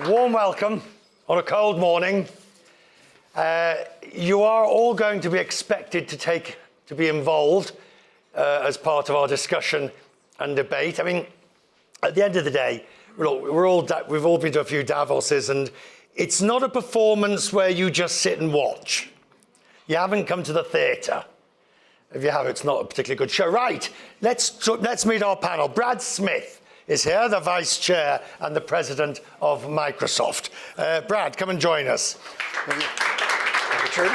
Warm welcome on a cold morning. You are all going to be expected to be involved as part of our discussion and debate. I mean, at the end of the day, we've all been to a few Davoses, and it's not a performance where you just sit and watch. You haven't come to the theatre. If you have, it's not a particularly good show. Right, let's meet our panel. Brad Smith is here, the Vice Chair and the President of Microsoft. Brad, come and join us. Richard.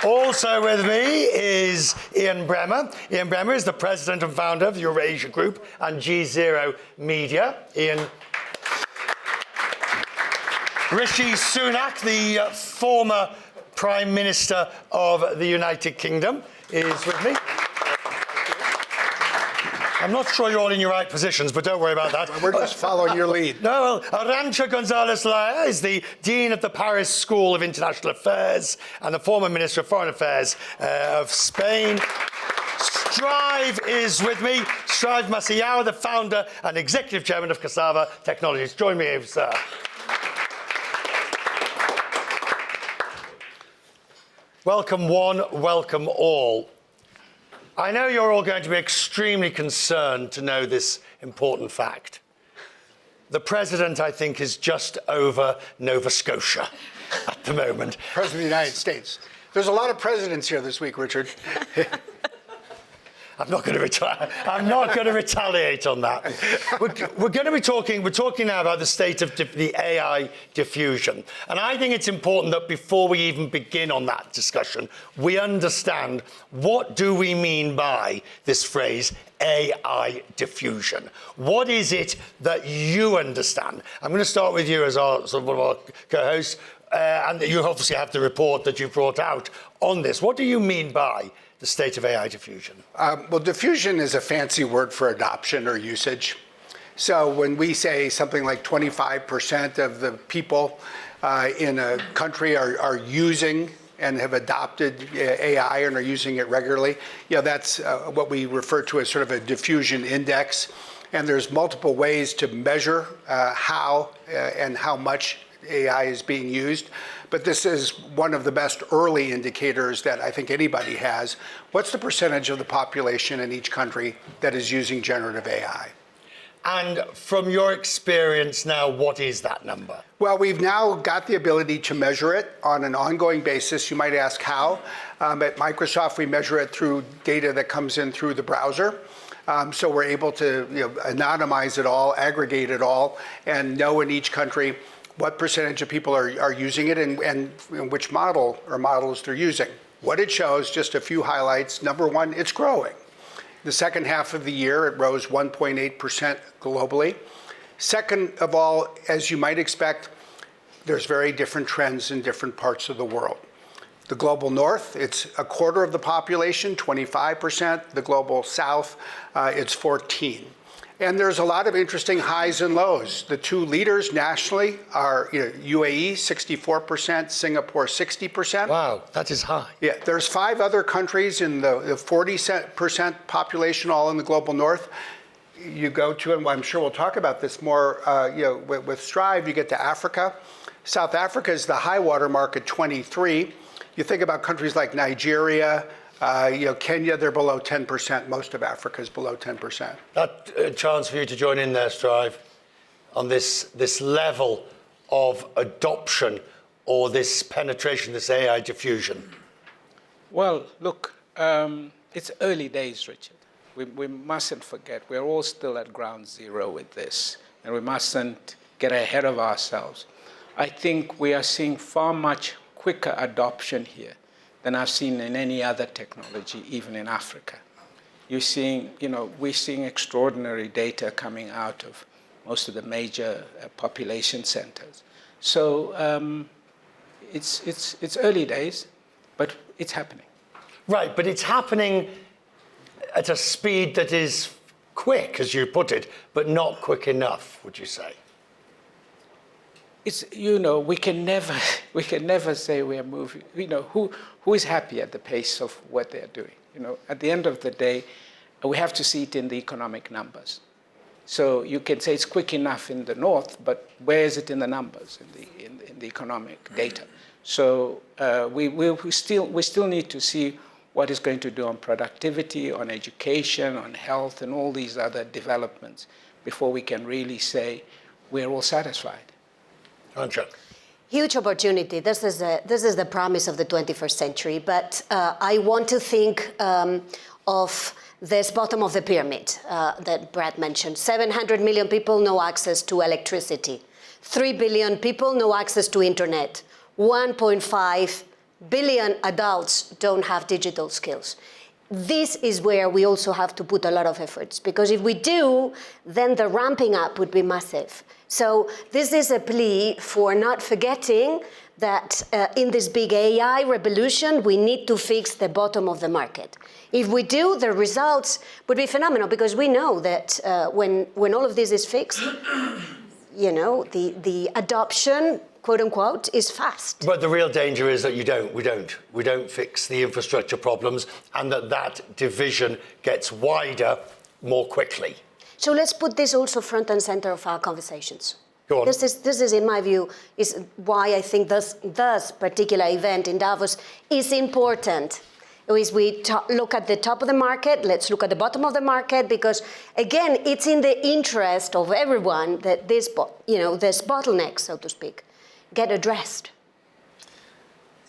Also with me is Ian Bremmer. Ian Bremmer is the President and Founder of the Eurasia Group and GZERO Media. Ian. Rishi Sunak, the former Prime Minister of the United Kingdom, is with me. I'm not sure you're all in your right positions, but don't worry about that. We're just following your lead. No, well, Arancha González Laya is the Dean of the Paris School of International Affairs and the former Minister of Foreign Affairs of Spain. Strive is with me. Strive Masiyiwa, the founder and executive chairman of Cassava Technologies. Join me, sir. Welcome one, welcome all. I know you're all going to be extremely concerned to know this important fact. The president, I think, is just over Nova Scotia at the moment. President of the United States. There's a lot of presidents here this week, Richard. I'm not going to retaliate on that. We're talking now about the state of the AI diffusion. And I think it's important that before we even begin on that discussion, we understand what do we mean by this phrase, AI diffusion. What is it that you understand? I'm going to start with you as one of our co-hosts. And you obviously have the report that you brought out on this. What do you mean by the state of AI diffusion? Well, diffusion is a fancy word for adoption or usage. So when we say something like 25% of the people in a country are using and have adopted AI and are using it regularly, that's what we refer to as sort of a diffusion index. And there's multiple ways to measure how and how much AI is being used. But this is one of the best early indicators that I think anybody has. What's the percentage of the population in each country that is using generative AI? And from your experience now, what is that number? Well, we've now got the ability to measure it on an ongoing basis. You might ask how. At Microsoft, we measure it through data that comes in through the browser. So we're able to anonymize it all, aggregate it all, and know in each country what percentage of people are using it and which model or models they're using. What it shows, just a few highlights. Number one, it's growing. The second half of the year, it rose 1.8% globally. Second of all, as you might expect, there's very different trends in different parts of the world. The global north, it's a quarter of the population, 25%. The global south, it's 14%. And there's a lot of interesting highs and lows. The two leaders nationally are UAE, 64%, Singapore, 60%. Wow, that is high. Yeah, there's 5 other countries in the 40% population, all in the global north. You go to, and I'm sure we'll talk about this more, with Strive, you get to Africa. South Africa is the high water mark at 23. You think about countries like Nigeria, Kenya, they're below 10%. Most of Africa is below 10%. That a chance for you to join in there, Strive, on this level of adoption or this penetration, this AI diffusion. Well, look, it's early days, Richard. We mustn't forget, we're all still at ground zero with this, and we mustn't get ahead of ourselves. I think we are seeing far much quicker adoption here than I've seen in any other technology, even in Africa. We're seeing extraordinary data coming out of most of the major population centers. So it's early days, but it's happening. Right, but it's happening at a speed that is quick, as you put it, but not quick enough, would you say? It's, we can never say we are moving. Who is happy at the pace of what they are doing? At the end of the day, we have to see it in the economic numbers. So you can say it's quick enough in the north, but where is it in the numbers, in the economic data? So we still need to see what it's going to do on productivity, on education, on health, and all these other developments before we can really say we're all satisfied. Arancha. Huge opportunity. This is the promise of the 21st century. But I want to think of this bottom of the pyramid that Brad mentioned. 700 million people, no access to electricity. 3 billion people, no access to internet. 1.5 billion adults don't have digital skills. This is where we also have to put a lot of efforts, because if we do, then the ramping up would be massive. So this is a plea for not forgetting that in this big AI revolution, we need to fix the bottom of the market. If we do, the results would be phenomenal, because we know that when all of this is fixed, you know, the adoption, quote unquote, is fast. But the real danger is that we don't fix the infrastructure problems, and that division gets wider more quickly. So let's put this also front and center of our conversations. Go on. This is, in my view, is why I think this particular event in Davos is important. Is we look at the top of the market, let's look at the bottom of the market, because again, it's in the interest of everyone that this bottlenecks, so to speak, get addressed.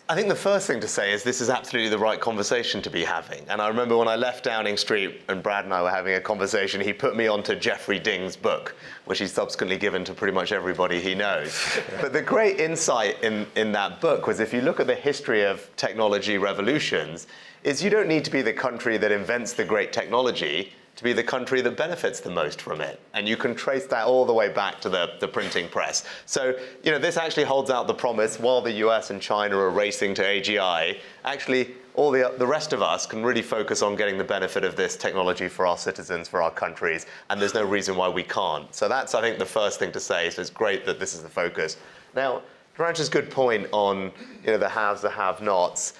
I think the first thing to say is this is absolutely the right conversation to be having. And I remember when I left Downing Street and Brad and I were having a conversation, he put me onto Jeffrey Ding's book, which he's subsequently given to pretty much everybody he knows. But the great insight in that book was, if you look at the history of technology revolutions, is you don't need to be the country that invents the great technology to be the country that benefits the most from it. And you can trace that all the way back to the printing press. So, this actually holds out the promise, while the US and China are racing to AGI, actually all the rest of us can really focus on getting the benefit of this technology for our citizens, for our countries, and there's no reason why we can't. So that's, I think, the first thing to say. So it's great that this is the focus. Now, Arancha's good point on the haves, the have-nots.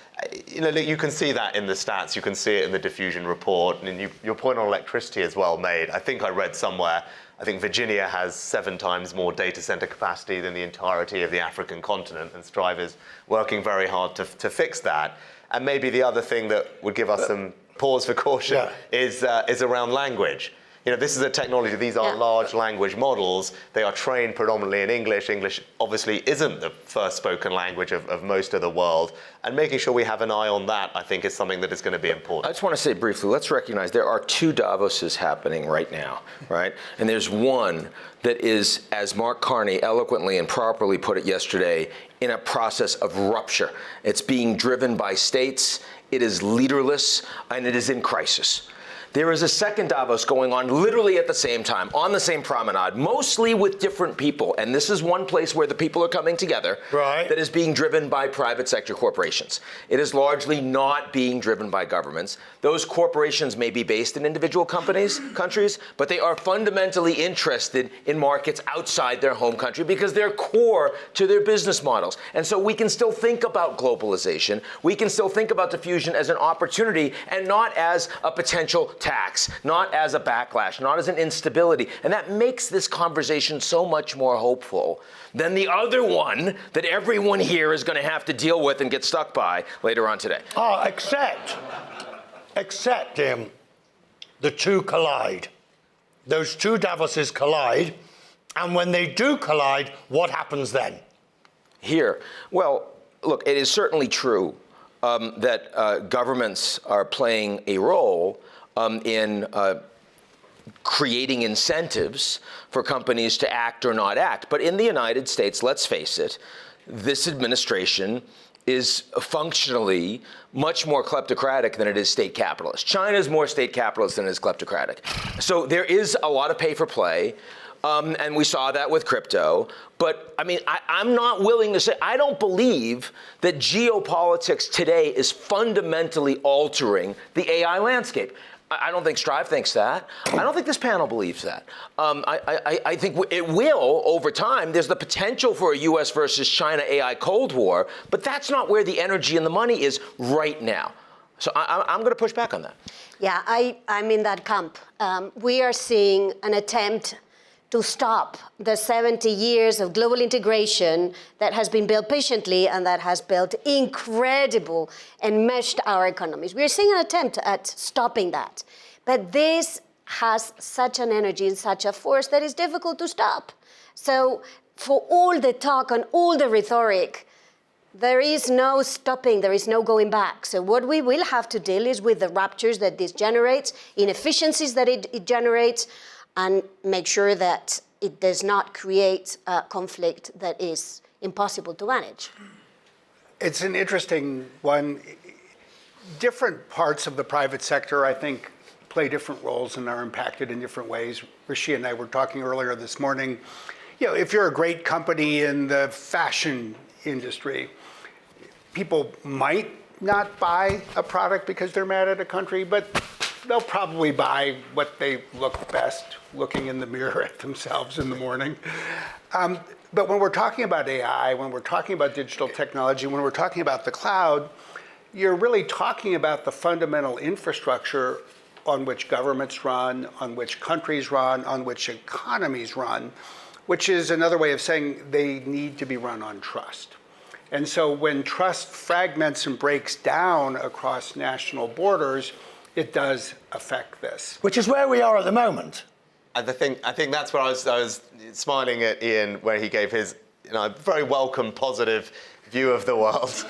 You can see that in the stats. You can see it in the Diffusion report. And your point on electricity is well made. I think I read somewhere, I think Virginia has 7 times more data center capacity than the entirety of the African continent, and Strive is working very hard to fix that. And maybe the other thing that would give us some pause for caution is around language. This is a technology, these are large language models. They are trained predominantly in English. English obviously isn't the first spoken language of most of the world. And making sure we have an eye on that, I think, is something that is going to be important. I just want to say briefly, let's recognize there are 2 Davoses happening right now, right? And there's one that is, as Mark Carney eloquently and properly put it yesterday, in a process of rupture. It's being driven by states, it is leaderless, and it is in crisis. There is a second Davos going on literally at the same time, on the same promenade, mostly with different people. And this is one place where the people are coming together that is being driven by private sector corporations. It is largely not being driven by governments. Those corporations may be based in individual countries, but they are fundamentally interested in markets outside their home country because they're core to their business models. And so we can still think about globalization. We can still think about diffusion as an opportunity and not as a potential tax, not as a backlash, not as an instability. And that makes this conversation so much more hopeful than the other one that everyone here is going to have to deal with and get stuck by later on today. Except the 2 collide. Those 2 Davoses collide, and when they do collide, what happens then? Here, well, look, it is certainly true that governments are playing a role in creating incentives for companies to act or not act. But in the United States, let's face it, this administration is functionally much more kleptocratic than it is state capitalist. China is more state capitalist than it is kleptocratic. So there is a lot of pay for play. And we saw that with crypto. But I mean, I'm not willing to say, I don't believe that geopolitics today is fundamentally altering the AI landscape. I don't think Strive thinks that. I don't think this panel believes that. I think it will over time. There's the potential for a US versus China AI Cold War, but that's not where the energy and the money is right now. So I'm going to push back on that. Yeah, I'm in that camp. We are seeing an attempt to stop the 70 years of global integration that has been built patiently and that has built incredible and meshed our economies. We are seeing an attempt at stopping that. But this has such an energy and such a force that is difficult to stop. So for all the talk and all the rhetoric, there is no stopping, there is no going back. So what we will have to deal is with the ruptures that this generates, inefficiencies that it generates, and make sure that it does not create a conflict that is impossible to manage. It's an interesting one. Different parts of the private sector, I think, play different roles and are impacted in different ways. Rishi and I were talking earlier this morning. If you're a great company in the fashion industry, people might not buy a product because they're mad at a country, but they'll probably buy what they look best looking in the mirror at themselves in the morning. But when we're talking about AI, when we're talking about digital technology, when we're talking about the cloud, you're really talking about the fundamental infrastructure on which governments run, on which countries run, on which economies run, which is another way of saying they need to be run on trust. And so when trust fragments and breaks down across national borders, it does affect this. Which is where we are at the moment. I think that's where I was smiling at Ian, where he gave his very welcome, positive view of the world.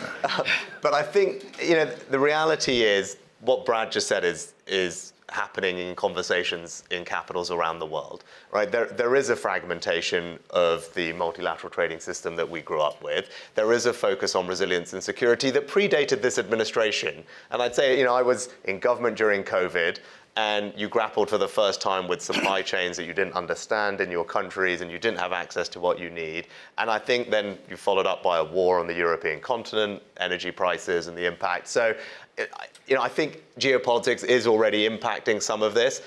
But I think the reality is what Brad just said is happening in conversations in capitals around the world, right? There is a fragmentation of the multilateral trading system that we grew up with. There is a focus on resilience and security that predated this administration. And I'd say, I was in government during COVID, and you grappled for the first time with supply chains that you didn't understand in your countries, and you didn't have access to what you need. And I think then you followed up by a war on the European continent, energy prices and the impact. So, I think geopolitics is already impacting some of this.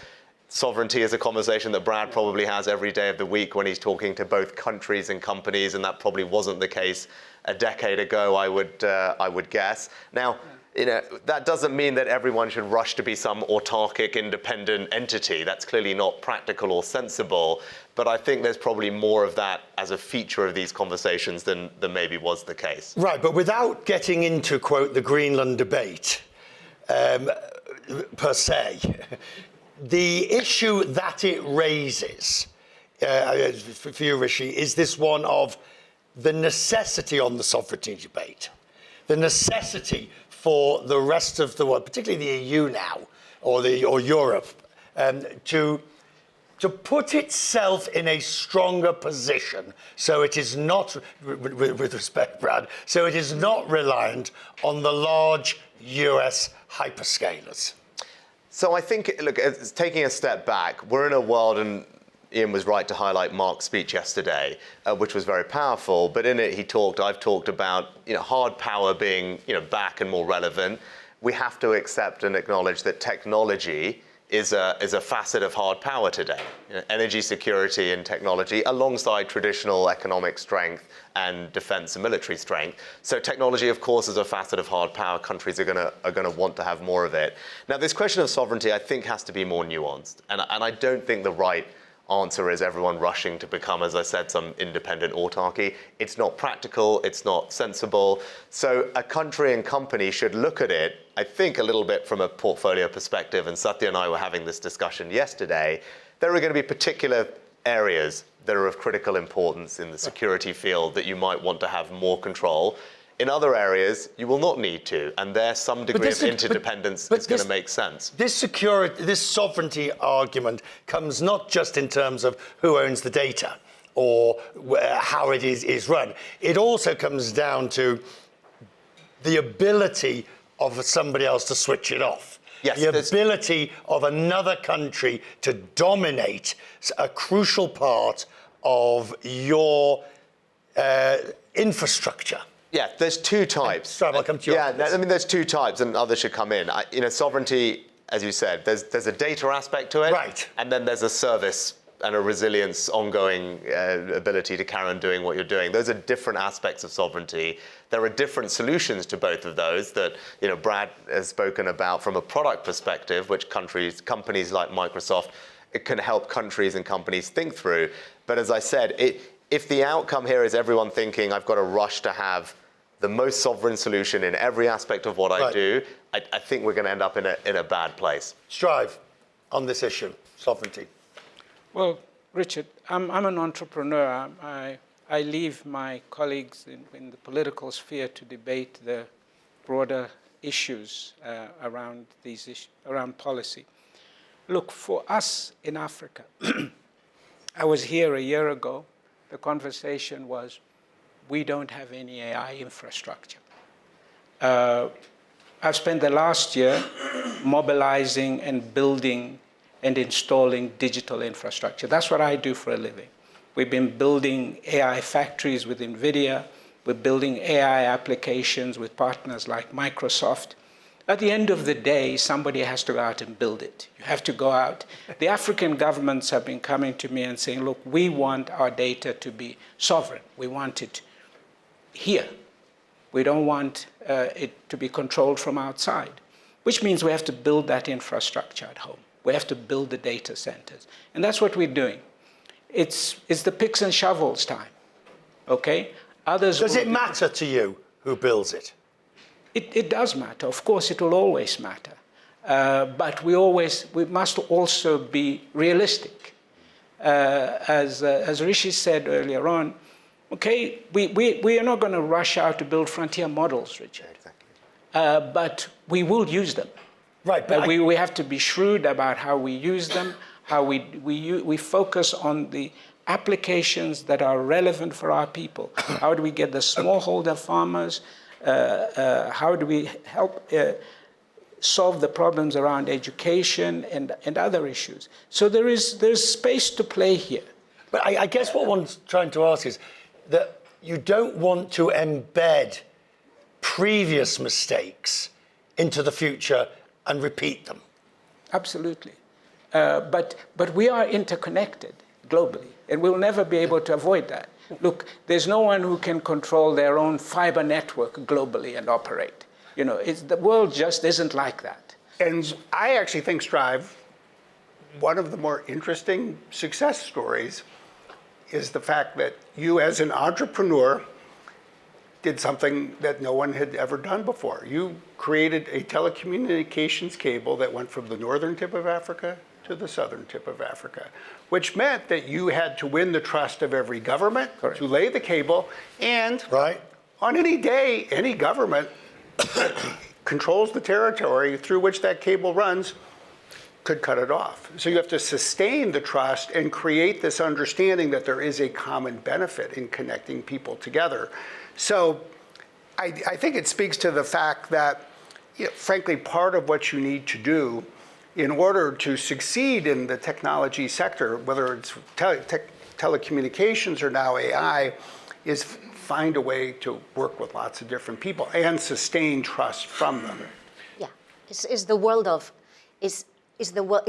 Sovereignty is a conversation that Brad probably has every day of the week when he's talking to both countries and companies, and that probably wasn't the case a decade ago, I would guess. Now, that doesn't mean that everyone should rush to be some autarkic, independent entity. That's clearly not practical or sensible. But I think there's probably more of that as a feature of these conversations than maybe was the case. Right, but without getting into, quote, the Greenland debate, per se, the issue that it raises, for you, Rishi, is this one of the necessity on the sovereignty debate, the necessity for the rest of the world, particularly the EU now, or Europe, to put itself in a stronger position, so it is not, with respect, Brad, so it is not reliant on the large US hyperscalers. So I think, look, taking a step back, we're in a world, and Ian was right to highlight Mark's speech yesterday, which was very powerful. But in it, I've talked about hard power being back and more relevant. We have to accept and acknowledge that technology is a facet of hard power today. Energy security and technology alongside traditional economic strength and defense and military strength. So technology, of course, is a facet of hard power. Countries are going to want to have more of it. Now, this question of sovereignty, I think, has to be more nuanced. And I don't think the right answer is everyone rushing to become, as I said, some independent autarky. It's not practical, it's not sensible. So a country and company should look at it, I think, a little bit from a portfolio perspective. And Satya and I were having this discussion yesterday. There are going to be particular areas that are of critical importance in the security field that you might want to have more control. In other areas, you will not need to, and there's some degree of interdependence that's going to make sense. This sovereignty argument comes not just in terms of who owns the data or how it is run. It also comes down to the ability of somebody else to switch it off. Yes, the ability of another country to dominate a crucial part of your infrastructure. Yeah, there's two types. Sorry, I'll come to you. Yeah, I mean, there's two types, and others should come in. Sovereignty, as you said, there's a data aspect to it, right? And then there's a service a resilience, ongoing ability to carry on doing what you're doing. Those are different aspects of sovereignty. There are different solutions to both of those that Brad has spoken about from a product perspective, which companies like Microsoft, it can help countries and companies think through. But as I said, if the outcome here is everyone thinking I've got to rush to have the most sovereign solution in every aspect of what I do, I think we're going to end up in a bad place. Strive on this issue, sovereignty. Well, Richard, I'm an entrepreneur. I leave my colleagues in the political sphere to debate the broader issues around these issues, around policy. Look, for us in Africa, I was here a year ago. The conversation was, we don't have any AI infrastructure. I've spent the last year mobilizing and building and installing digital infrastructure. That's what I do for a living. We've been building AI factories with NVIDIA. We're building AI applications with partners like Microsoft. At the end of the day, somebody has to go out and build it. You have to go out. The African governments have been coming to me and saying, look, we want our data to be sovereign. We want it here. We don't want it to be controlled from outside, which means we have to build that infrastructure at home. We have to build the data centers. And that's what we're doing. It's the picks and shovels time, okay? Does it matter to you who builds it? It does matter. Of course, it will always matter. But we must also be realistic. As Rishi said earlier on, okay, we are not going to rush out to build frontier models, Richard. Exactly. But we will use them. Right. But we have to be shrewd about how we use them, how we focus on the applications that are relevant for our people. How do we get the smallholder farmers? How do we help solve the problems around education and other issues? So there's space to play here. But I guess what one's trying to ask is that you don't want to embed previous mistakes into the future and repeat them. Absolutely. But we are interconnected globally, and we'll never be able to avoid that. Look, there's no one who can control their own fiber network globally and operate. The world just isn't like that. And I actually think Strive, one of the more interesting success stories is the fact that you as an entrepreneur did something that no one had ever done before. You created a telecommunications cable that went from the northern tip of Africa to the southern tip of Africa, which meant that you had to win the trust of every government to lay the cable, and on any day, any government controls the territory through which that cable runs could cut it off. So you have to sustain the trust and create this understanding that there is a common benefit in connecting people together. So I think it speaks to the fact that, frankly, part of what you need to do in order to succeed in the technology sector, whether it's telecommunications or now AI, is find a way to work with lots of different people and sustain trust from them. Yeah, it's the world of, it's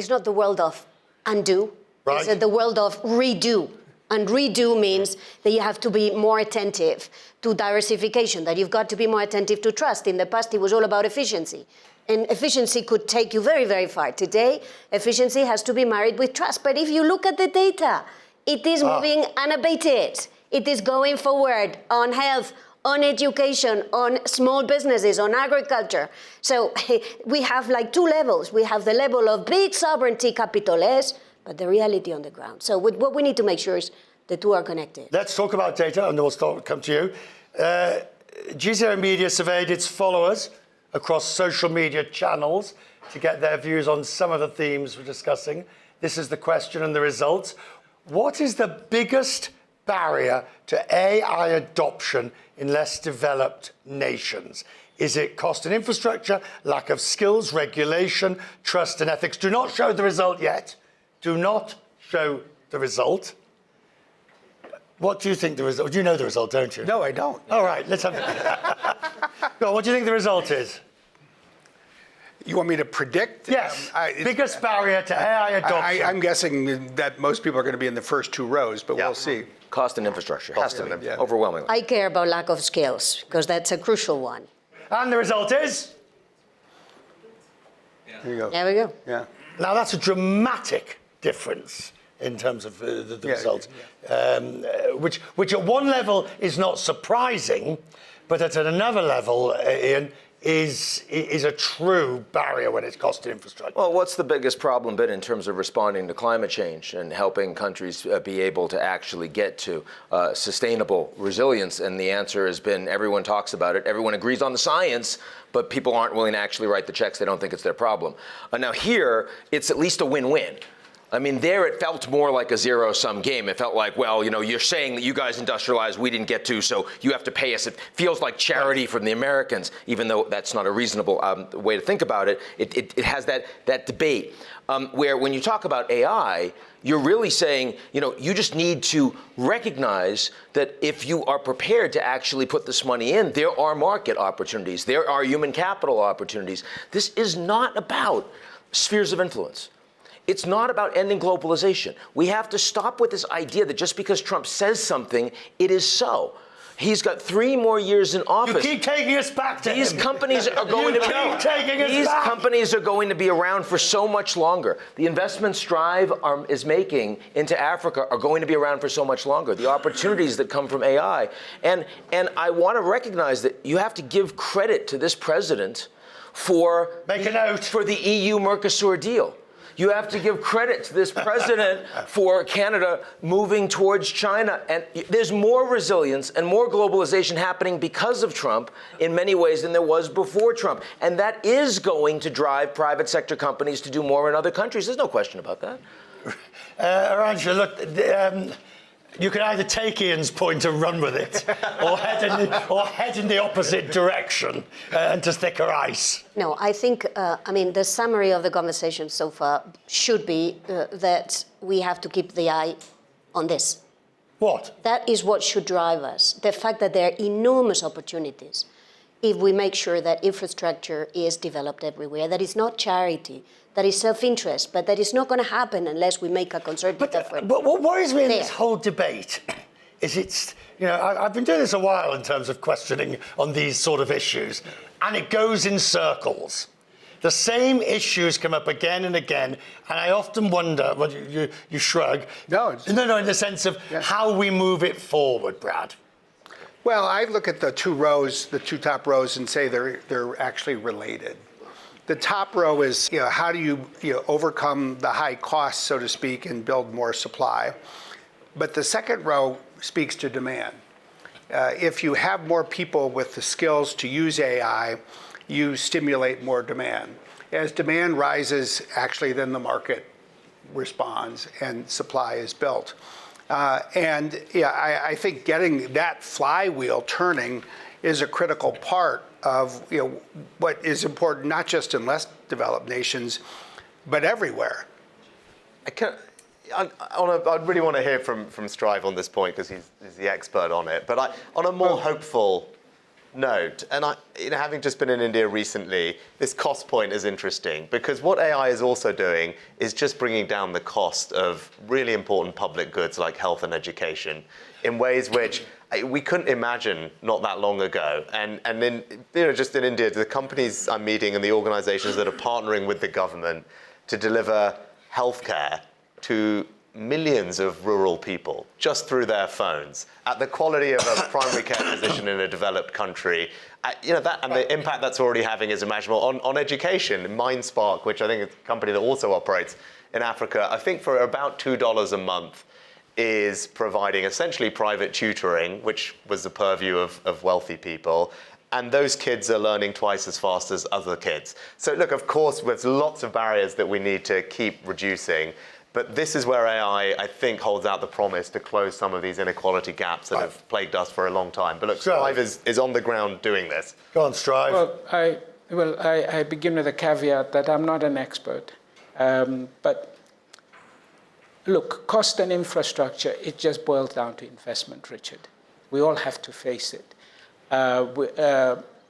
not the world of undo, it's the world of redo. And redo means that you have to be more attentive to diversification, that you've got to be more attentive to trust. In the past, it was all about efficiency. And efficiency could take you very, very far. Today, efficiency has to be married with trust. But if you look at the data, it is moving unabated. It is going forward on health, on education, on small businesses, on agriculture. So we have like two levels. We have the level of big sovereignty, capital S, but the reality on the ground. So what we need to make sure is the two are connected. Let's talk about data, and then we'll come to you. GZERO Media surveyed its followers across social media channels to get their views on some of the themes we're discussing. This is the question and the results. What is the biggest barrier to AI adoption in less developed nations? Is it cost and infrastructure, lack of skills, regulation, trust and ethics? Do not show the result yet. Do not show the result. What do you think the result? You know the result, don't you? No, I don't. All right, let's have it. Go on, what do you think the result is? You want me to predict? Yes, biggest barrier to AI adoption. I'm guessing that most people are going to be in the first 2 rows, but we'll see. Cost and infrastructure has to be, overwhelmingly. I care about lack of skills, because that's a crucial one. And the result is? There you go. There we go. Yeah. Now that's a dramatic difference in terms of the results, which at one level is not surprising, but at another level, Ian, is a true barrier when it's costing infrastructure. Well, what's the biggest problem been in terms of responding to climate change and helping countries be able to actually get to sustainable resilience? And the answer has been everyone talks about it, everyone agrees on the science, but people aren't willing to actually write the checks. They don't think it's their problem. Now here, it's at least a win-win. I mean, there it felt more like a zero-sum game. It felt like, well, you know, you're saying that you guys industrialized, we didn't get to, so you have to pay us. It feels like charity from the Americans, even though that's not a reasonable way to think about it. It has that debate where when you talk about AI, you're really saying, you know, you just need to recognize that if you are prepared to actually put this money in, there are market opportunities, there are human capital opportunities. This is not about spheres of influence. It's not about ending globalization. We have to stop with this idea that just because Trump says something, it is so. He's got 3 more years in office. You keep taking us back to These him. companies are going to keep taking us These back. companies are going to be around for so much longer. The investments Strive is making into Africa are going to be around for so much longer. The opportunities that come from AI, and I want to recognize that you have to give credit to this president for the EU Mercosur deal. You have to give credit to this president for Canada moving towards China. And there's more resilience and more globalization happening because of Trump in many ways than there was before Trump. And that is going to drive private sector companies to do more in other countries. There's no question about that. Arancha, look, you can either take Ian's point and run with it, or head in the opposite direction and just thicker ice. No, I think, I mean, the summary of the conversation so far should be that we have to keep the eye on this. What? That is what should drive us. The fact that there are enormous opportunities if we make sure that infrastructure is developed everywhere, that is not charity, that is self-interest, but that is not going to happen unless we make a concerted effort. But what worries me in this whole debate is it's, you know, I've been doing this a while in terms of questioning on these sort of issues, and it goes in circles. The same issues come up again and again, and I often wonder, well, you shrug. No, in the sense of how we move it forward, Brad. Well, I look at the 2 rows, the 2 top rows, and say they're actually related. The top row is, you know, how do you overcome the high costs, so to speak, and build more supply? But the second row speaks to demand. If you have more people with the skills to use AI, you stimulate more demand. As demand rises, actually, then the market responds and supply is built. I think getting that flywheel turning is a critical part of what is important, not just in less developed nations, but everywhere. I really want to hear from Strive on this point because he's the expert on it. But on a more hopeful note, and having just been in India recently, this cost point is interesting because what AI is also doing is just bringing down the cost of really important public goods like health and education in ways which we couldn't imagine not that long ago. And then, just in India, the companies I'm meeting and the organizations that are partnering with the government to deliver healthcare to millions of rural people just through their phones at the quality of a primary care physician in a developed country, that and the impact that's already having is imaginable on education. MindSpark, which I think is a company that also operates in Africa, I think for about $2 a month is providing essentially private tutoring, which was the purview of wealthy people. And those kids are learning twice as fast as other kids. So look, of course, there's lots of barriers that we need to keep reducing. But this is where AI, I think, holds out the promise to close some of these inequality gaps that have plagued us for a long time. But look, Strive is on the ground doing this. Go on, Strive. I begin with a caveat that I'm not an expert. But look, cost and infrastructure, it just boils down to investment, Richard. We all have to face it.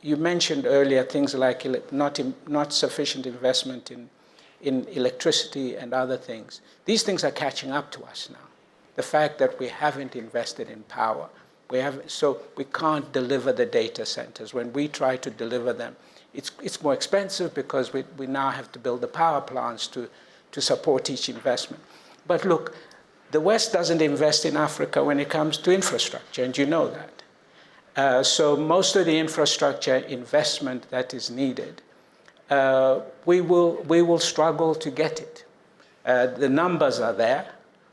you mentioned earlier things like not sufficient investment in electricity and other things. These things are catching up to us now. The fact that we haven't invested in power, so we can't deliver the data centers. When we try to deliver them, it's more expensive because we now have to build the power plants to support each investment. But look, the West doesn't invest in Africa when it comes to infrastructure, and you know that. So most of the infrastructure investment that is needed, we will struggle to get it. The numbers are there.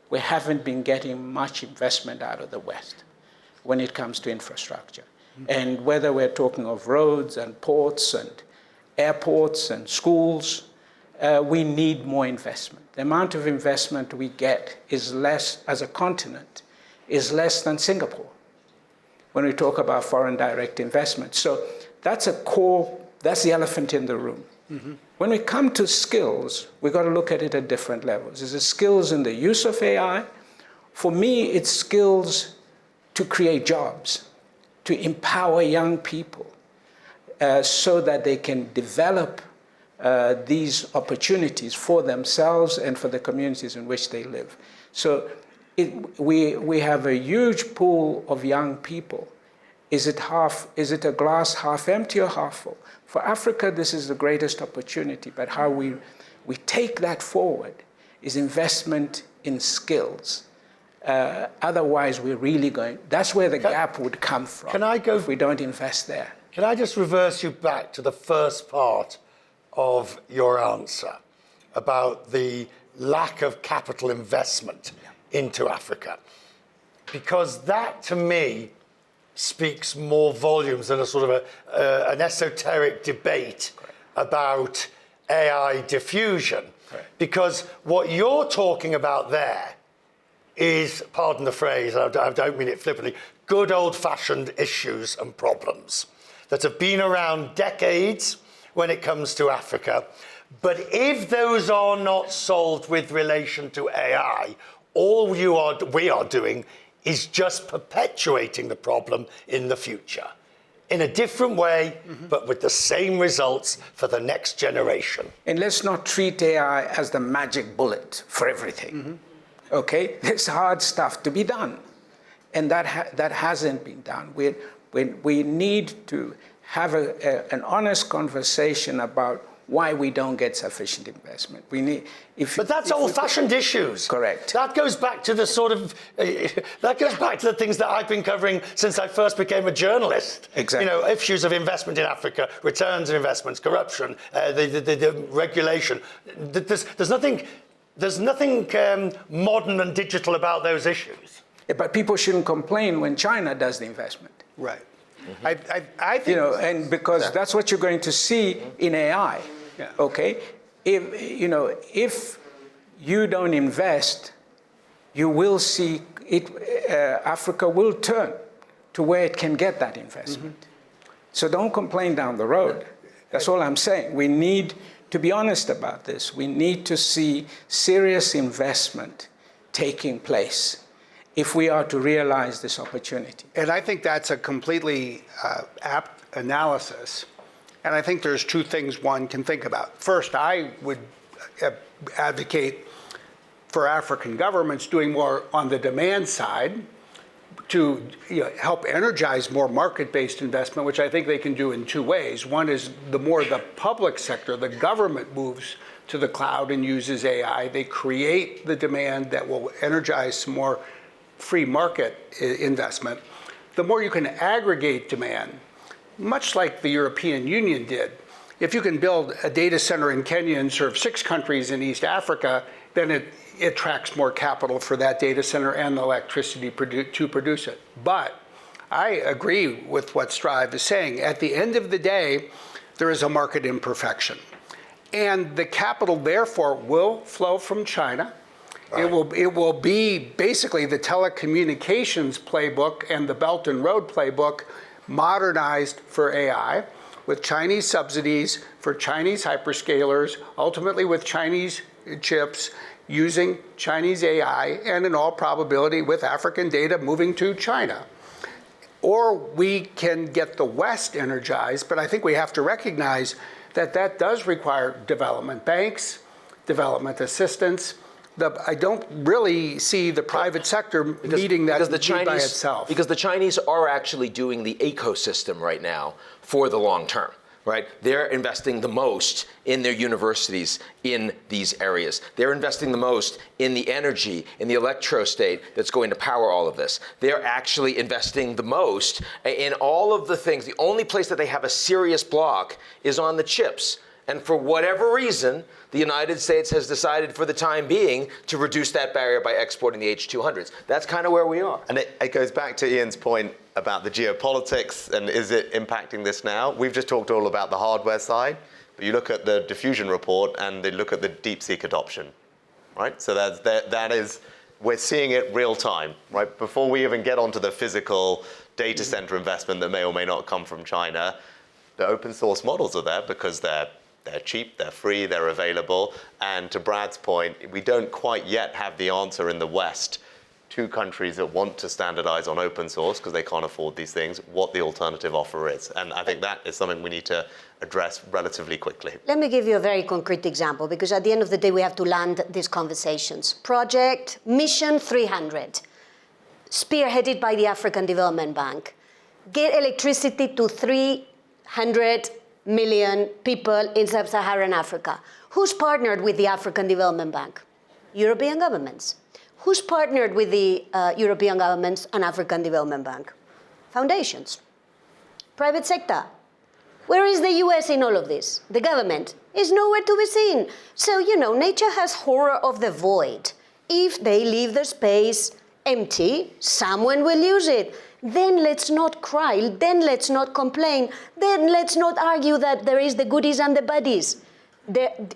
We haven't been getting much investment out of the West when it comes to infrastructure. And whether we're talking of roads and ports and airports and schools, we need more investment. The amount of investment we get is less, as a continent, is less than Singapore when we talk about foreign direct investment. So that's a core, that's the elephant in the room. Mm-hmm. When we come to skills, we've got to look at it at different levels. Is it skills in the use of AI? For me, it's skills to create jobs, to empower young people so that they can develop these opportunities for themselves and for the communities in which they live. So we have a huge pool of young people. Is it a glass half empty or half full? For Africa, this is the greatest opportunity, but how we take that forward is investment in skills. Otherwise, we're really that's where the gap would come from. Can I go? If we don't invest there. Can I just reverse you back to the first part of your answer about the lack of capital investment into Africa? Because that, to me, speaks more volumes than a sort of an esoteric debate about AI diffusion. Because what you're talking about there is, pardon the phrase, I don't mean it flippantly, good old-fashioned issues and problems that have been around decades when it comes to Africa. But if those are not solved with relation to AI, all we are doing is just perpetuating the problem in the future in a different way, but with the same results for the next generation. And let's not treat AI as the magic bullet for everything. Okay, there's hard stuff to be done, and that hasn't been done. We need to have an honest conversation about why we don't get sufficient investment. But that's old-fashioned issues. Correct. That goes back to the things that I've been covering since I first became a journalist. Exactly. You know, issues of investment in Africa, returns on investments, corruption, the regulation. There's nothing modern and digital about those issues. But people shouldn't complain when China does the investment. Right. I think, and because that's what you're going to see in AI. Yeah. Okay, if you don't invest, you will see it. Africa will turn to where it can get that investment. So don't complain down the road. That's all I'm saying. We need to be honest about this. We need to see serious investment taking place if we are to realize this opportunity. And I think that's a completely apt analysis. And I think there's two things one can think about. First, I would advocate for African governments doing more on the demand side to help energize more market-based investment, which I think they can do in two ways. One is the more the public sector, the government moves to the cloud and uses AI, they create the demand that will energize some more free market investment. The more you can aggregate demand, much like the European Union did. If you can build a data center in Kenya and serve 6 countries in East Africa, then it attracts more capital for that data center and the electricity to produce it. But I agree with what Strive is saying. At the end of the day, there is a market imperfection. And the capital, therefore, will flow from China. Right. It will be basically the telecommunications playbook and the Belt and Road playbook modernized for AI, with Chinese subsidies for Chinese hyperscalers, ultimately with Chinese chips, using Chinese AI, and in all probability with African data moving to China. or we can get the West energized, but I think we have to recognize that that does require development banks, development assistance. I don't really see the private sector meeting that need by itself. Because the Chinese are actually doing the ecosystem right now for the long term. Right? They're investing the most in their universities in these areas. They're investing the most in the energy, in the electrostate that's going to power all of this. They're actually investing the most in all of the things. The only place that they have a serious block is on the chips. And for whatever reason, the United States has decided for the time being to reduce that barrier by exporting the H200s. That's kind of where we are. And it goes back to Ian's point about the geopolitics and is it impacting this now? We've just talked all about the hardware side, but you look at the Diffusion report and they look at the DeepSeek adoption, right? So that is, we're seeing it real time, right? Before we even get onto the physical data center investment that may or may not come from China, the open source models are there because they're cheap, they're free, they're available. And to Brad's point, we don't quite yet have the answer in the West to countries that want to standardize on open source because they can't afford these things, what the alternative offer is. And I think that is something we need to address relatively quickly. Let me give you a very concrete example, because at the end of the day, we have to land these conversations. Project Mission 300, spearheaded by the African Development Bank. Get electricity to 300 million people in sub-Saharan Africa. Who's partnered with the African Development Bank? European governments. Who's partnered with the European governments and African Development Bank? Foundations. Private sector. Where is the US in all of this? The government is nowhere to be seen. So, nature has horror of the void. If they leave the space empty, someone will use it. Then let's not cry, then let's not complain, then let's not argue that there is the goodies and the baddies.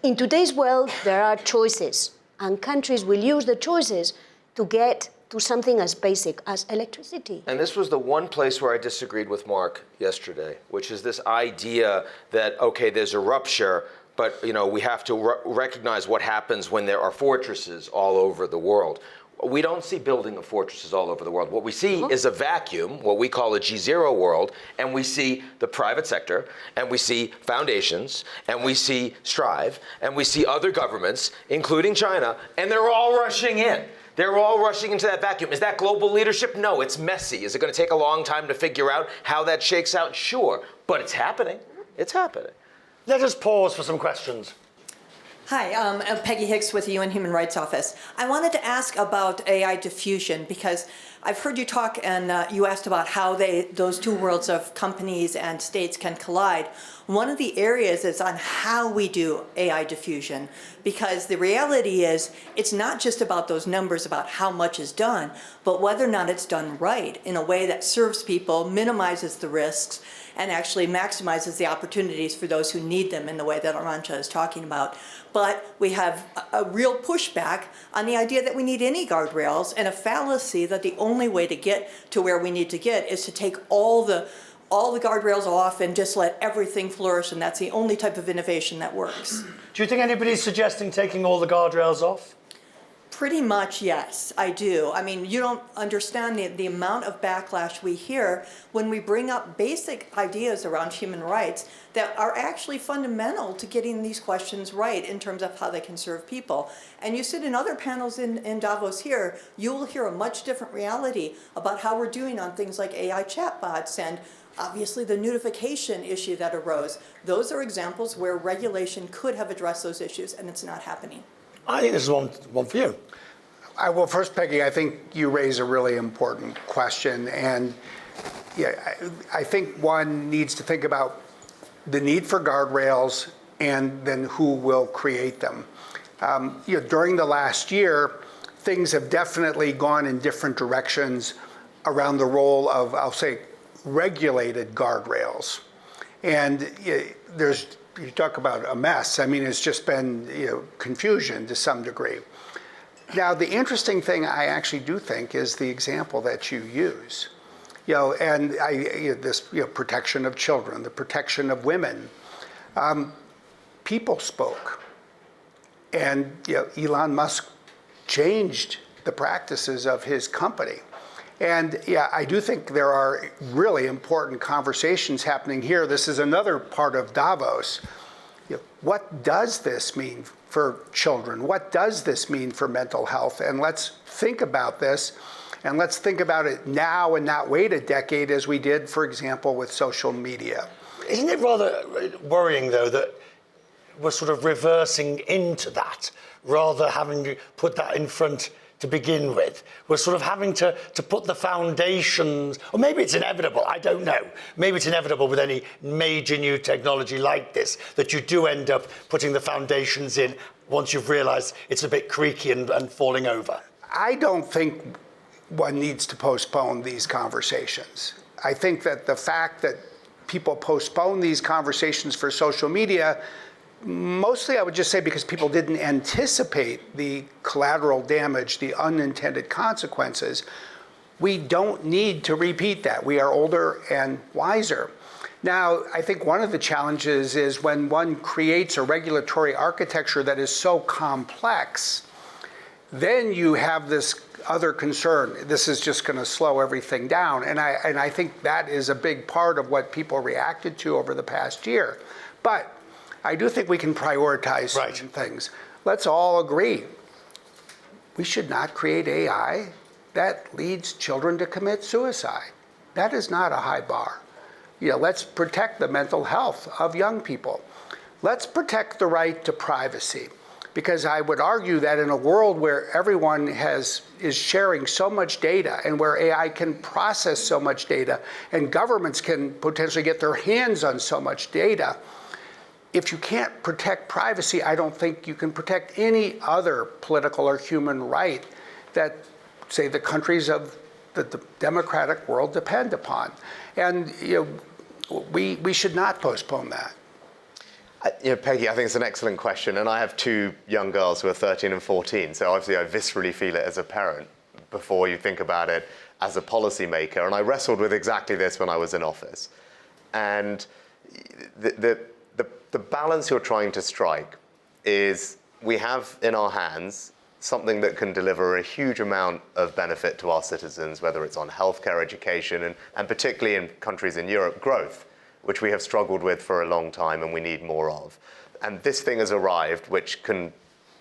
In today's world, there are choices, and countries will use the choices to get to something as basic as electricity. And this was the one place where I disagreed with Mark yesterday, which is this idea that, okay, there's a rupture, but we have to recognize what happens when there are fortresses all over the world. We don't see building of fortresses all over the world. What we see is a vacuum, what we call a GZERO world, and we see the private sector, and we see foundations, and we see Strive, and we see other governments, including China, and they're all rushing in. They're all rushing into that vacuum. Is that global leadership? No, it's messy. Is it going to take a long time to figure out how that shakes out? Sure, but it's happening. It's happening. Let us pause for some questions. Hi, I'm Peggy Hicks with the UN Human Rights Office. I wanted to ask about AI diffusion because I've heard you talk and you asked about how those two worlds of companies and states can collide. One of the areas is on how we do AI diffusion, because the reality is it's not just about those numbers about how much is done, but whether or not it's done right in a way that serves people, minimizes the risks, and actually maximizes the opportunities for those who need them in the way that Arancha is talking about. But we have a real pushback on the idea that we need any guardrails, and a fallacy that the only way to get to where we need to get is to take all the guardrails off and just let everything flourish, and that's the only type of innovation that works. Do you think anybody's suggesting taking all the guardrails off? Pretty much, yes, I do. I mean, you don't understand the amount of backlash we hear when we bring up basic ideas around human rights that are actually fundamental to getting these questions right in terms of how they can serve people. And you sit in other panels in Davos here, you will hear a much different reality about how we're doing on things like AI chatbots and obviously the notification issue that arose. Those are examples where regulation could have addressed those issues, and it's not happening. I think this is one for you. Well, first, Peggy, I think you raise a really important question. And I think one needs to think about the need for guardrails and then who will create them. During the last year, things have definitely gone in different directions around the role of, I'll say, regulated guardrails. And you talk about a mess. I mean, it's just been confusion to some degree. Now, the interesting thing I actually do think is the example that you use, and this protection of children, the protection of women. People spoke, and Elon Musk changed the practices of his company. And yeah, I do think there are really important conversations happening here. This is another part of Davos. What does this mean for children? What does this mean for mental health? And let's think about this, and let's think about it now and not wait a decade as we did, for example, with social media. Isn't it rather worrying, though, that we're sort of reversing into that rather than having to put that in front to begin with? We're sort of having to put the foundations, or maybe it's inevitable, I don't know. Maybe it's inevitable with any major new technology like this, that you do end up putting the foundations in once you've realized it's a bit creaky and falling over. I don't think one needs to postpone these conversations. I think that the fact that people postpone these conversations for social media, mostly I would just say because people didn't anticipate the collateral damage, the unintended consequences. We don't need to repeat that. We are older and wiser. Now, I think one of the challenges is when one creates a regulatory architecture that is so complex, then you have this other concern. This is just going to slow everything down. And I think that is a big part of what people reacted to over the past year. But I do think we can prioritize certain things. Let's all agree. We should not create AI that leads children to commit suicide. That is not a high bar. Let's protect the mental health of young people. Let's protect the right to privacy. Because I would argue that in a world where everyone is sharing so much data and where AI can process so much data and governments can potentially get their hands on so much data, if you can't protect privacy, I don't think you can protect any other political or human right that, say, the countries of the democratic world depend upon. And we should not postpone that. Peggy, I think it's an excellent question, and I have two young girls who are 13 and 14, so obviously I viscerally feel it as a parent before you think about it as a policymaker, and I wrestled with exactly this when I was in office. And the balance you're trying to strike is we have in our hands something that can deliver a huge amount of benefit to our citizens, whether it's on healthcare, education, and particularly in countries in Europe, growth, which we have struggled with for a long time and we need more of. And this thing has arrived, which can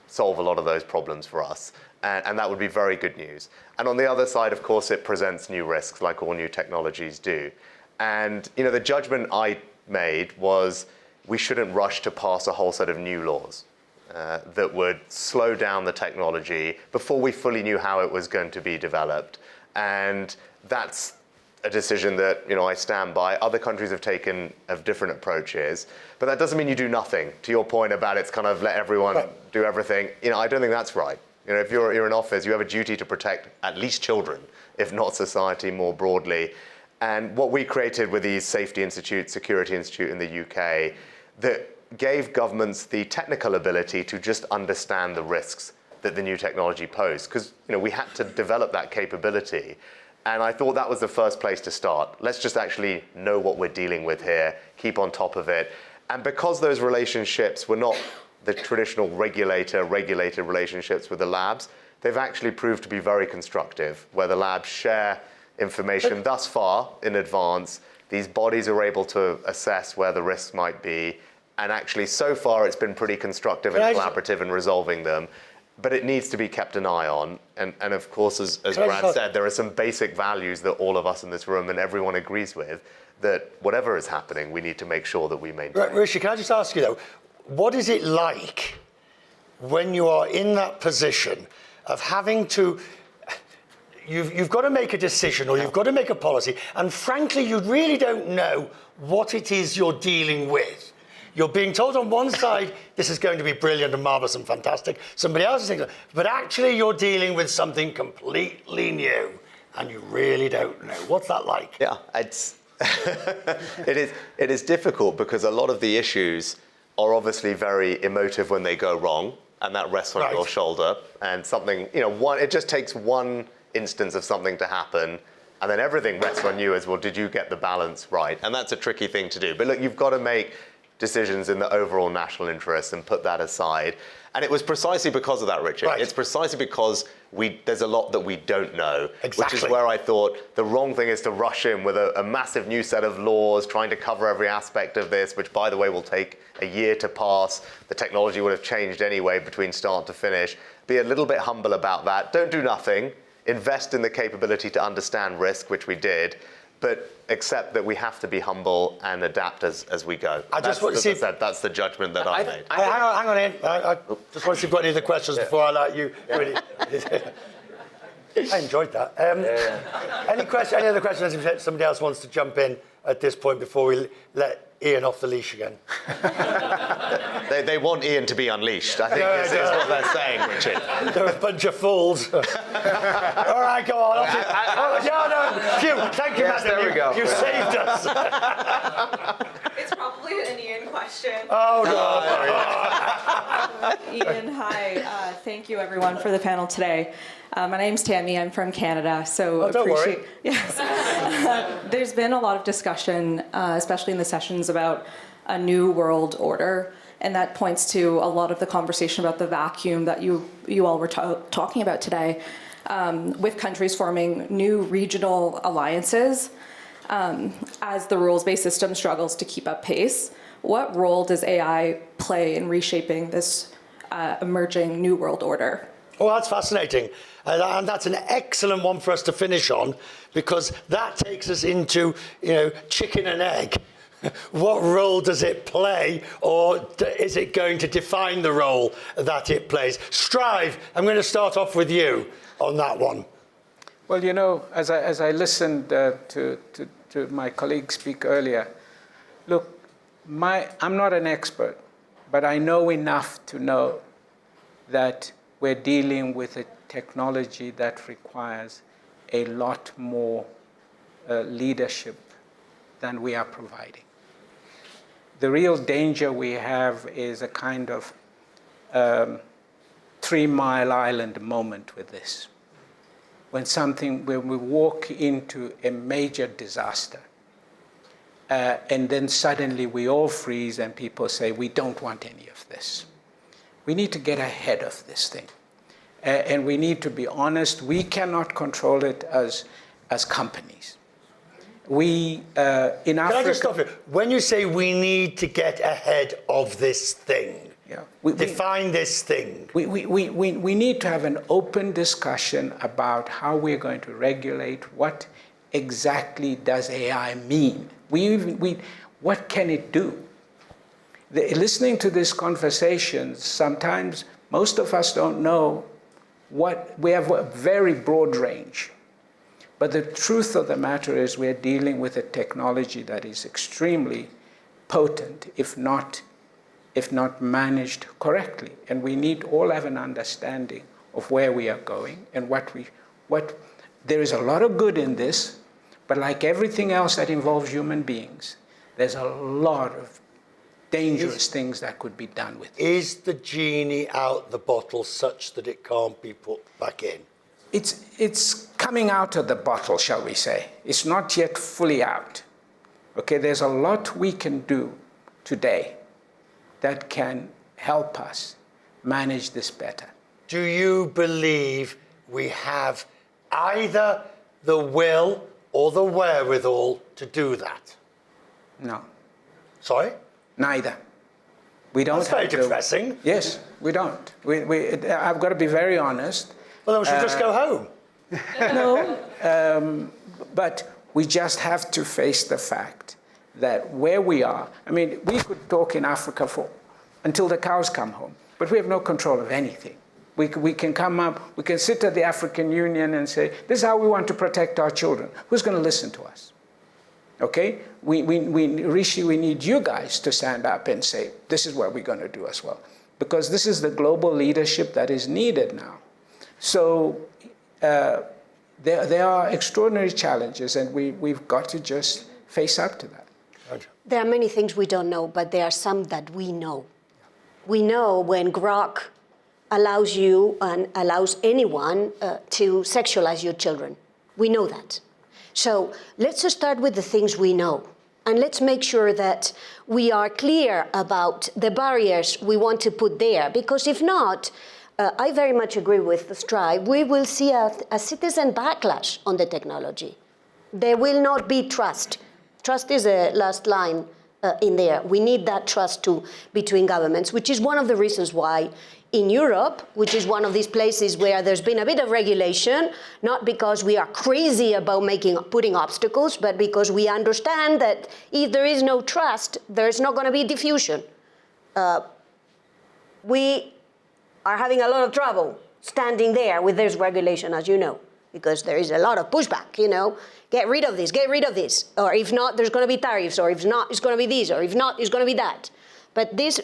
solve a lot of those problems for us. And that would be very good news. And on the other side, of course, it presents new risks, like all new technologies do. And the judgment I made was we shouldn't rush to pass a whole set of new laws that would slow down the technology before we fully knew how it was going to be developed. And that's a decision that I stand by. Other countries have different approaches, but that doesn't mean you do nothing. To your point about it's kind of let everyone do everything. I don't think that's right. If you're in office, you have a duty to protect at least children, if not society more broadly. And what we created with these safety institutes, security institute in the UK, that gave governments the technical ability to just understand the risks that the new technology posed, because we had to develop that capability. And I thought that was the first place to start. Let's just actually know what we're dealing with here, keep on top of it. And because those relationships were not the traditional regulated relationships with the labs, they've actually proved to be very constructive, where the labs share information thus far in advance. These bodies are able to assess where the risks might be. And actually, so far, it's been pretty constructive and collaborative in resolving them. But it needs to be kept an eye on. And of course, as Brad said, there are some basic values that all of us in this room and everyone agrees with, that whatever is happening, we need to make sure that we maintain. Rishi, can I just ask you, though, what is it like when you are in that position of having to, you've got to make a decision or you've got to make a policy, and frankly, you really don't know what it is you're dealing with. You're being told on one side, this is going to be brilliant and marvelous and fantastic. Somebody else is thinking, but actually you're dealing with something completely new and you really don't know. What's that like? Yeah, it's it is difficult because a lot of the issues are obviously very emotive when they go wrong, and that rests on your shoulder. And something, it just takes one instance of something to happen, and then everything rests on you as well. Did you get the balance right? And that's a tricky thing to do. But look, you've got to make decisions in the overall national interest and put that aside. And it was precisely because of that, Richard. Right. It's precisely because there's a lot that we don't know, Exactly. which is where I thought the wrong thing is to rush in with a massive new set of laws trying to cover every aspect of this, which, by the way, will take a year to pass. The technology would have changed anyway between start to finish. Be a little bit humble about that. Don't do nothing. Invest in the capability to understand risk, which we did, but accept that we have to be humble and adapt as we go. That's the judgment that I made. Hang on, Ian. I just want to see if you've got any other questions before I let you. Really. I enjoyed that. Any other questions? If somebody else wants to jump in at this point before we let Ian off the leash again. They want Ian to be unleashed, I think is what they're saying, Richard. They're a bunch of fools. All right, go on. Thank you, yes, Madam. there we go. You saved us. It's probably an Ian question. Oh, God. Ian, hi. Thank you, everyone, for the panel today. My name's Tammy. I'm from Canada, so don't appreciate. worry. Yes. There's been a lot of discussion, especially in the sessions, about a new world order, and that points to a lot of the conversation about the vacuum that you all were talking about today, with countries forming new regional alliances as the rules-based system struggles to keep up pace. What role does AI play in reshaping this emerging new world order? Oh, that's fascinating. And that's an excellent one for us to finish on, because that takes us into, chicken and egg. What role does it play, or is it going to define the role that it plays? Strive, I'm going to start off with you on that one. Well, as I listened to my colleague speak earlier, look, I'm not an expert, but I know enough to know that we're dealing with a technology that requires a lot more leadership than we are providing. The real danger we have is a kind of 3 Mile Island moment with this. When we walk into a major disaster, and then suddenly we all freeze and people say, we don't want any of this. We need to get ahead of this thing. And we need to be honest, we cannot control it as companies. In Africa... Can I just stop you? When you say we need to get ahead of this thing, define this thing. We need to have an open discussion about how we're going to regulate. What exactly does AI mean? What can it do? Listening to these conversations, sometimes most of us don't know we have a very broad range. But the truth of the matter is we're dealing with a technology that is extremely potent, if not managed correctly. And we need all have an understanding of where we are going and there is a lot of good in this, but like everything else that involves human beings, there's a lot of dangerous things that could be done with it. Is the genie out the bottle such that it can't be put back in? It's coming out of the bottle, shall we say. It's not yet fully out. Okay, there's a lot we can do today that can help us manage this better. Do you believe we have either the will or the wherewithal to do that? No. Sorry? Neither. We don't. That's very depressing. Yes, we don't. I've got to be very honest. Well, then we should just go home. No. But we just have to face the fact that where we are, we could talk in Africa until the cows come home, but we have no control of anything. We can come up, we can sit at the African Union and say, this is how we want to protect our children. Who's going to listen to us? Okay? Rishi, we need you guys to stand up and say, this is what we're going to do as well. Because this is the global leadership that is needed now. So there are extraordinary challenges, and we've got to just face up to that. There are many things we don't know, but there are some that we know. We know when Grok allows you and allows anyone to sexualize your children. We know that. So let's just start with the things we know. And let's make sure that we are clear about the barriers we want to put there, because if not, I very much agree with the Strive, we will see a citizen backlash on the technology. There will not be trust. Trust is a last line in there. We need that trust too between governments, which is one of the reasons why in Europe, which is one of these places where there's been a bit of regulation, not because we are crazy about putting obstacles, but because we understand that if there is no trust, there's not going to be diffusion. We are having a lot of trouble standing there with this regulation, as you know, because there is a lot of pushback, get rid of this, or if not, there's going to be tariffs, or if not, it's going to be this, or if not, it's going to be that. But this,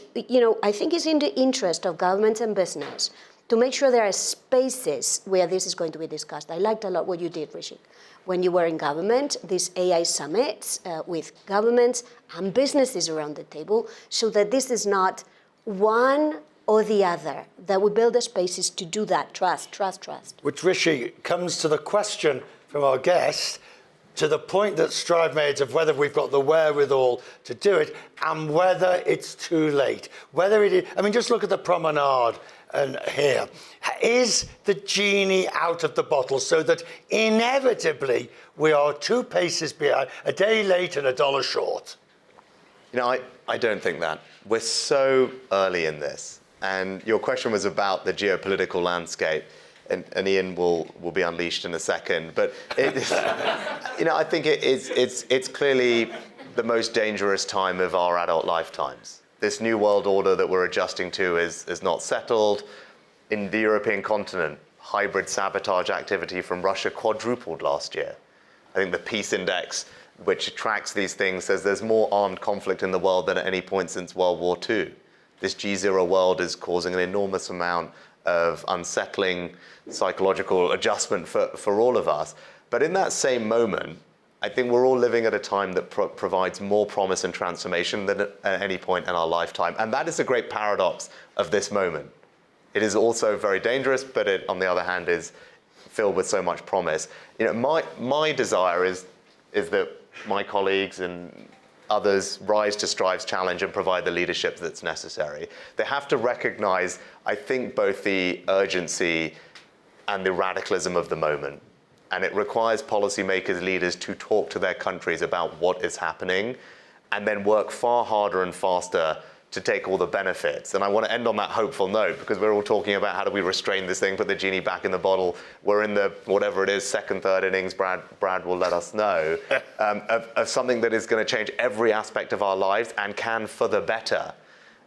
I think is in the interest of governments and business to make sure there are spaces where this is going to be discussed. I liked a lot what you did, Rishi, when you were in government, these AI summits with governments and businesses around the table, so that this is not one or the other, that we build the spaces to do that, trust. Which, Rishi, comes to the question from our guest, to the point that Strive made of whether we've got the wherewithal to do it and whether it's too late. Whether it is, just look at the promenade and here. Is the genie out of the bottle so that inevitably we are 2 paces behind, a day late and $1 short? I don't think that. We're so early in this. And your question was about the geopolitical landscape. And Ian will be unleashed in a second, but I think it's clearly the most dangerous time of our adult lifetimes. This new world order that we're adjusting to is not settled. In the European continent, hybrid sabotage activity from Russia quadrupled last year. I think the Peace Index, which tracks these things, says there's more armed conflict in the world than at any point since World War II. This GZERO world is causing an enormous amount of unsettling psychological adjustment for all of us. But in that same moment, I think we're all living at a time that provides more promise and transformation than at any point in our lifetime. And that is a great paradox of this moment. It is also very dangerous, but it, on the other hand, is filled with so much promise. My desire is that my colleagues and others rise to Strive's challenge and provide the leadership that's necessary. They have to recognize, I think, both the urgency and the radicalism of the moment. And it requires policymakers, leaders to talk to their countries about what is happening and then work far harder and faster to take all the benefits. And I want to end on that hopeful note, because we're all talking about how do we restrain this thing, put the genie back in the bottle. We're in the, whatever it is, second, third innings, Brad will let us know, of something that is going to change every aspect of our lives and can for the better.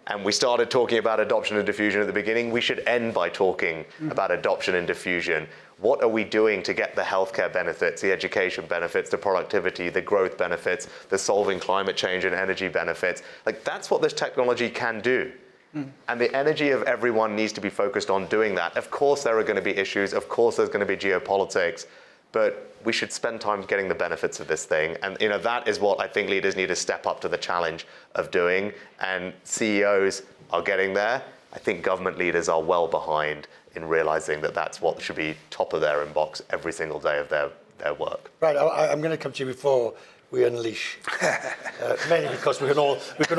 And we started talking about adoption and diffusion at the beginning. We should end by talking about adoption and diffusion. What are we doing to get the healthcare benefits, the education benefits, the productivity, the growth benefits, the solving climate change and energy benefits? That's what this technology can do. And the energy of everyone needs to be focused on doing that. Of course, there are going to be issues. Of course, there's going to be geopolitics. But we should spend time getting the benefits of this thing. And that is what I think leaders need to step up to the challenge of doing. And CEOs are getting there. I think government leaders are well behind in realizing that that's what should be top of their inbox every single day of their work. Right, I'm going to come to you before we unleash, mainly because we can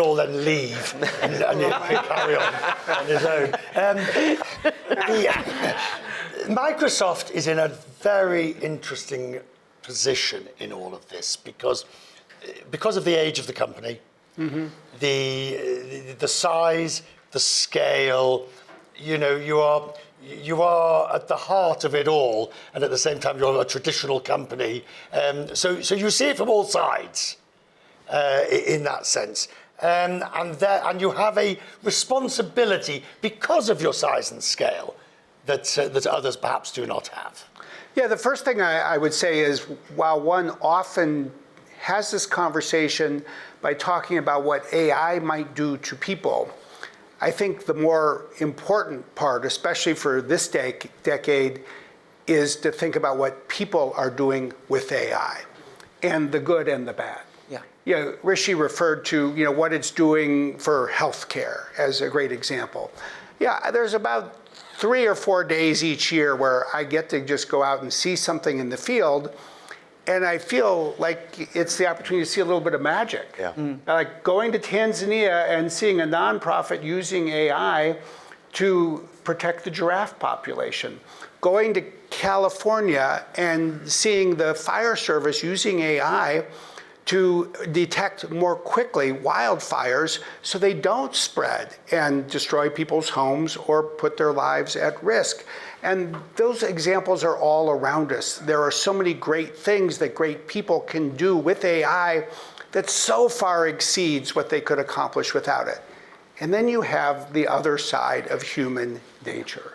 all then leave and carry on his own. Microsoft is in a very interesting position in all of this because of the age of the company, the size, the scale. You are at the heart of it all, and at the same time you're a traditional company. So you see it from all sides in that sense. And you have a responsibility because of your size and scale that others perhaps do not have. Yeah, the first thing I would say is, while one often has this conversation by talking about what AI might do to people, I think the more important part, especially for this decade, is to think about what people are doing with AI, and the good and the bad. Rishi referred to what it's doing for healthcare as a great example. There's about 3 or 4 days each year where I get to just go out and see something in the field, And I feel like it's the opportunity to see a little bit of magic. Yeah. Like going to Tanzania and seeing a nonprofit using AI to protect the giraffe population. Going to California and seeing the fire service using AI to detect more quickly wildfires so they don't spread and destroy people's homes or put their lives at risk. And those examples are all around us. There are so many great things that great people can do with AI that so far exceeds what they could accomplish without it. And then you have the other side of human nature.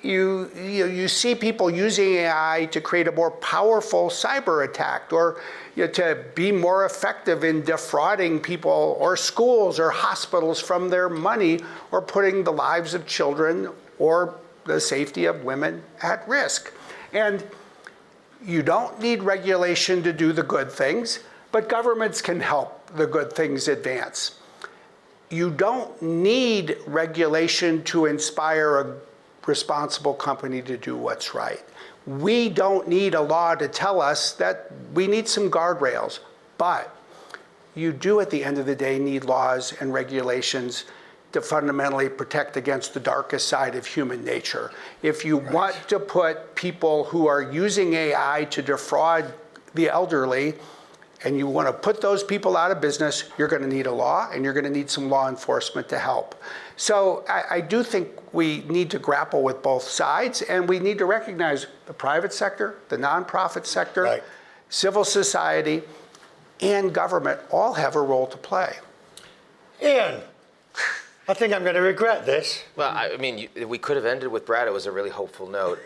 You see people using AI to create a more powerful cyber attack, or to be more effective in defrauding people or schools or hospitals from their money, or putting the lives of children or the safety of women at risk. And you don't need regulation to do the good things, but governments can help the good things advance. You don't need regulation to inspire a responsible company to do what's right. We don't need a law to tell us that we need some guardrails, but you do at the end of the day need laws and regulations to fundamentally protect against the darkest side of human nature. If you want to put people who are using AI to defraud the elderly, and you want to put those people out of business, you're going to need a law, and you're going to need some law enforcement to help. So I do think we need to grapple with both sides, and we need to recognize the private sector, the nonprofit sector, civil society, and government all have a role to play. Ian, I think I'm going to regret this. Well, I mean, we could have ended with Brad. It was a really hopeful note.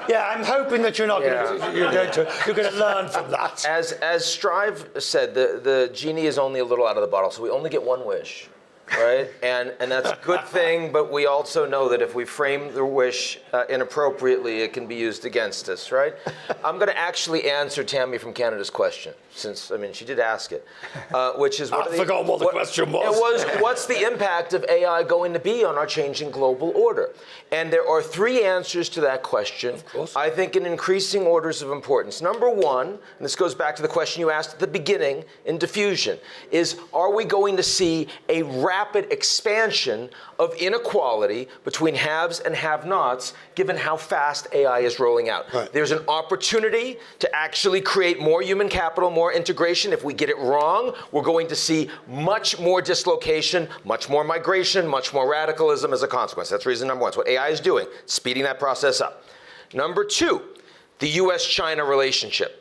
Yeah, I'm hoping that you're not going to learn from that. As Strive said, the genie is only a little out of the bottle, so we only get one wish, right? And that's a good thing, but we also know that if we frame the wish inappropriately, it can be used against us, right? I'm going to actually answer Tammy from Canada's question, since, I mean, she did ask it, which is... I forgot what the question was. It was, what's the impact of AI going to be on our changing global order? And there are three answers to that question, I think, in increasing orders of importance. Number one, and this goes back to the question you asked at the beginning in diffusion, is are we going to see a rapid expansion of inequality between haves and have-nots, given how fast AI is rolling out? There's an opportunity to actually create more human capital, more integration. If we get it wrong, we're going to see much more dislocation, much more migration, much more radicalism as a consequence. That's reason number one. It's what AI is doing, speeding that process up. Number two, the US-China relationship.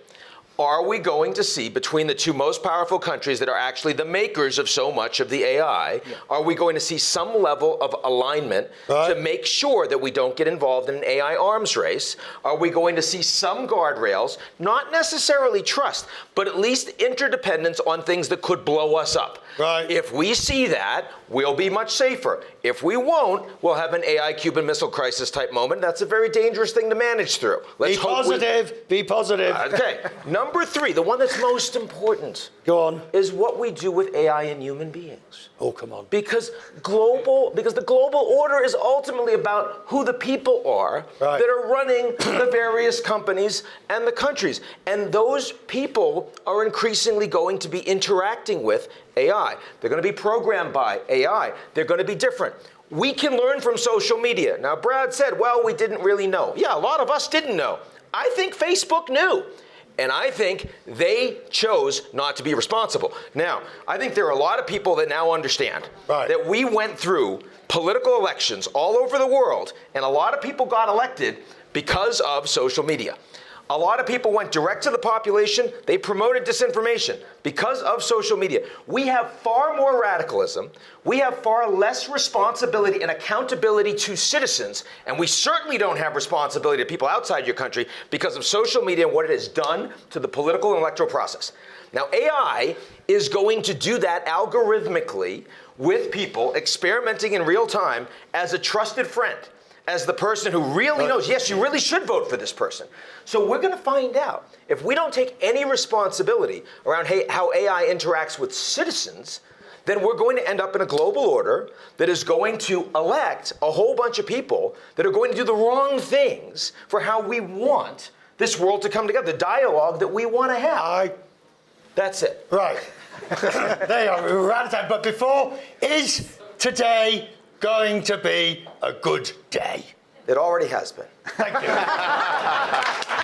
Are we going to see, between the two most powerful countries that are actually the makers of so much of the AI, are we going to see some level of alignment to make sure that we don't get involved in an AI arms race? Are we going to see some guardrails, not necessarily trust, but at least interdependence on things that could blow us up? If we see that, we'll be much safer. If we won't, we'll have an AI Cuban Missile Crisis type moment. That's a very dangerous thing to manage through. Be positive. Be positive. Okay. Number three, the one that's most important, is what we do with AI and human beings. Oh, come on. Because the global order is ultimately about who the people are that are running the various companies and the countries. And those people are increasingly going to be interacting with AI. They're going to be programmed by AI. They're going to be different. We can learn from social media. Now, Brad said, well, we didn't really know. Yeah, a lot of us didn't know. I think Facebook knew. And I think they chose not to be responsible. Now, I think there are a lot of people that now understand that we went through political elections all over the world, and a lot of people got elected because of social media. A lot of people went direct to the population. They promoted disinformation because of social media. We have far more radicalism. We have far less responsibility and accountability to citizens. And we certainly don't have responsibility to people outside your country because of social media and what it has done to the political and electoral process. Now, AI is going to do that algorithmically with people experimenting in real time as a trusted friend, as the person who really knows, yes, you really should vote for this person. So we're going to find out, if we don't take any responsibility around how AI interacts with citizens, then we're going to end up in a global order that is going to elect a whole bunch of people that are going to do the wrong things for how we want this world to come together, the dialogue that we want to have. That's it. Right. There you are. We're out of time. But before, is today going to be a good day? It already has been. Thank you.